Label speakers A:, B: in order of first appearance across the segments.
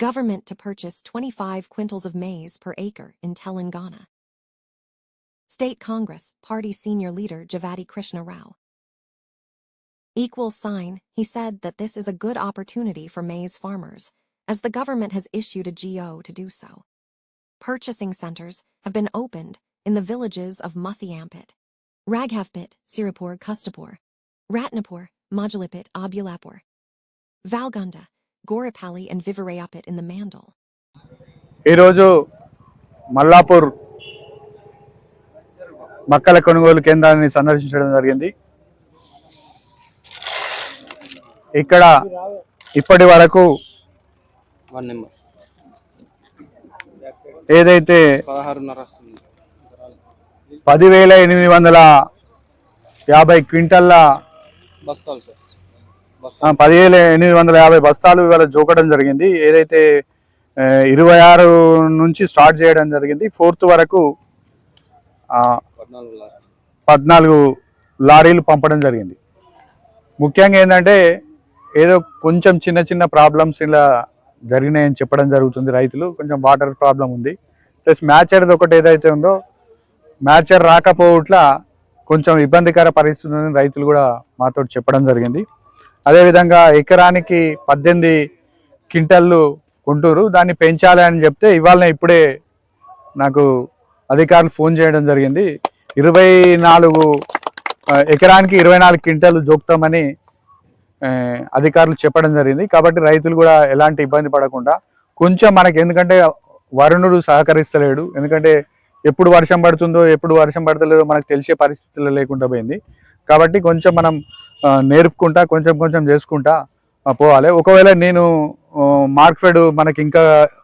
A: Government to purchase 25 quintals of maize per acre in Telangana. State Congress Party Senior Leader Javadi Krishna Rao. Equal sign, he said that this is a good opportunity for maize farmers, as the government has issued a GO to do so. Purchasing centers have been opened in the villages of Muthiampet, Raghavpet, Sirapur, Kustapur, Ratnapur, Majalipet, Abulapur, Valgunda, Gorapalli and Vivarayapet in the Mandal.
B: ఈరోజు మల్లాపూర్ మక్కల కొనుగోలు కేంద్రాన్ని సందర్శించడం జరిగింది. ఇక్కడ ఇప్పటి వరకు ఏదైతే 10,850 క్వింటల్ల 10,850 బస్తాలు ఇవాళ జోకడం జరిగింది. ఏదైతే 26 నుంచి స్టార్ట్ చేయడం జరిగింది. 4th వరకు 14 లారీలు పంపడం జరిగింది. ముఖ్యంగా ఏంటంటే ఏదో కొంచెం చిన్న చిన్న ప్రాబ్లమ్స్ ఇలా జరిగినాయని చెప్పడం జరుగుతుంది. రైతులు కొంచెం వాటర్ ప్రాబ్లం ఉంది, ప్లస్ మ్యాచర్ది ఒకటి ఏదైతే ఉందో మ్యాచర్ రాకపోవట్లా కొంచెం ఇబ్బందికర పరిస్థితి ఉందని రైతులు కూడా మాతో చెప్పడం జరిగింది. అదేవిధంగా ఎకరానికి 18 క్వింటళ్ళు కొంటూరు, దాన్ని పెంచాలి అని చెప్తే ఇప్పుడే నాకు అధికారులు ఫోన్ చేయడం జరిగింది. 24 ఎకరానికి 24 క్వింటళ్ళు జోక్తామని అధికారులు చెప్పడం జరిగింది. కాబట్టి రైతులు కూడా ఎలాంటి ఇబ్బంది పడకుండా కొంచెం మనకి, ఎందుకంటే వరుణుడు సహకరిస్తలేడు, ఎందుకంటే ఎప్పుడు వర్షం పడుతుందో ఎప్పుడు వర్షం పడతలేదో మనకు తెలిసే పరిస్థితుల్లో లేకుండా పోయింది. కాబట్టి కొంచెం మనం నేర్పుకుంటా కొంచెం కొంచెం చేసుకుంటా పోవాలి. ఒకవేళ నేను మార్క్ఫెడ్ మనకి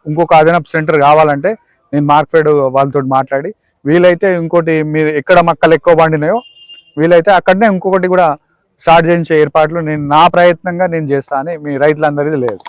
B: ఇంకొక అదనపు సెంటర్ కావాలంటే నేను మార్క్ఫెడ్ వాళ్ళతో మాట్లాడి వీలైతే ఇంకోటి మీరు ఎక్కడ మక్కలు ఎక్కువ పండినాయో వీలైతే అక్కడనే ఇంకొకటి కూడా స్టార్ట్ చేయించే ఏర్పాట్లు నేను నా ప్రయత్నంగా నేను చేస్తా అని మీ రైతులందరికీ లేదు.